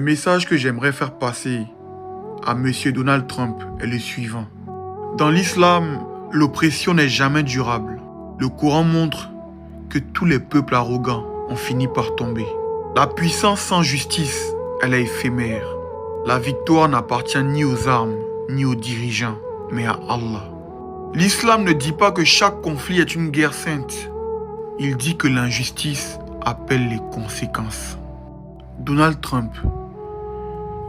Le message que j'aimerais faire passer à Monsieur Donald Trump est le suivant. Dans l'islam, l'oppression n'est jamais durable. Le Coran montre que tous les peuples arrogants ont fini par tomber. La puissance sans justice, elle est éphémère. La victoire n'appartient ni aux armes, ni aux dirigeants, mais à Allah. L'islam ne dit pas que chaque conflit est une guerre sainte. Il dit que l'injustice appelle les conséquences. Donald Trump,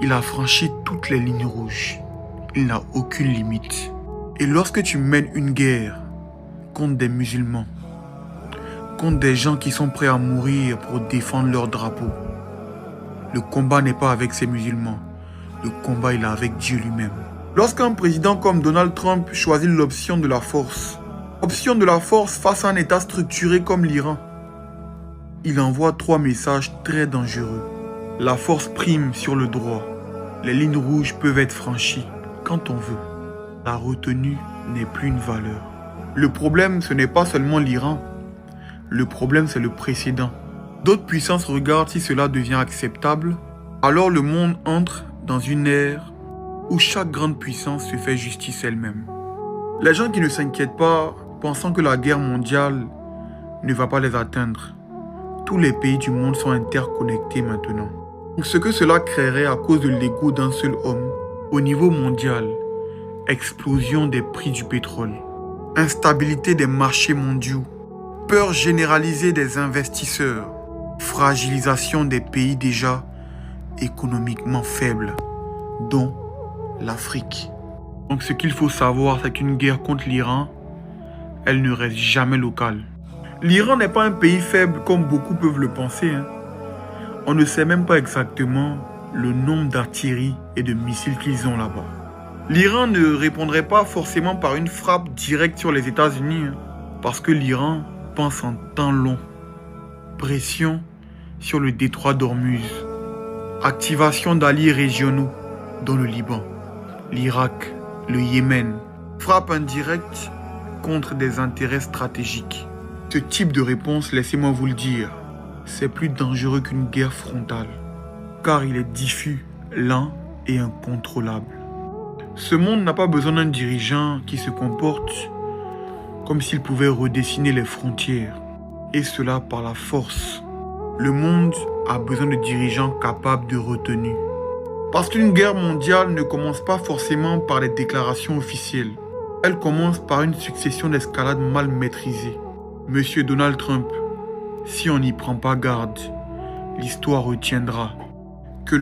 il a franchi toutes les lignes rouges. Il n'a aucune limite. Et lorsque tu mènes une guerre contre des musulmans, contre des gens qui sont prêts à mourir pour défendre leur drapeau, le combat n'est pas avec ces musulmans. Le combat, il est avec Dieu lui-même. Lorsqu'un président comme Donald Trump choisit l'option de la force face à un État structuré comme l'Iran, il envoie 3 messages très dangereux. La force prime sur le droit. Les lignes rouges peuvent être franchies quand on veut. La retenue n'est plus une valeur. Le problème, ce n'est pas seulement l'Iran. Le problème, c'est le précédent. D'autres puissances regardent si cela devient acceptable. Alors le monde entre dans une ère où chaque grande puissance se fait justice elle-même. Les gens qui ne s'inquiètent pas, pensant que la guerre mondiale ne va pas les atteindre. Tous les pays du monde sont interconnectés maintenant. Donc ce que cela créerait à cause de l'ego d'un seul homme, au niveau mondial, explosion des prix du pétrole, instabilité des marchés mondiaux, peur généralisée des investisseurs, fragilisation des pays déjà économiquement faibles, dont l'Afrique. Donc ce qu'il faut savoir, c'est qu'une guerre contre l'Iran, elle ne reste jamais locale. L'Iran n'est pas un pays faible comme beaucoup peuvent le penser. On ne sait même pas exactement le nombre d'artilleries et de missiles qu'ils ont là-bas. L'Iran ne répondrait pas forcément par une frappe directe sur les États-Unis, parce que l'Iran pense en temps long. Pression sur le détroit d'Ormuz. Activation d'alliés régionaux, dont le Liban, l'Irak, le Yémen. Frappe indirecte contre des intérêts stratégiques. Ce type de réponse, laissez-moi vous le dire, c'est plus dangereux qu'une guerre frontale, car il est diffus, lent et incontrôlable. Ce monde n'a pas besoin d'un dirigeant qui se comporte comme s'il pouvait redessiner les frontières, et cela par la force. Le monde a besoin de dirigeants capables de retenue. Parce qu'une guerre mondiale ne commence pas forcément par des déclarations officielles. Elle commence par une succession d'escalades mal maîtrisées. Monsieur Donald Trump, si on n'y prend pas garde, l'histoire retiendra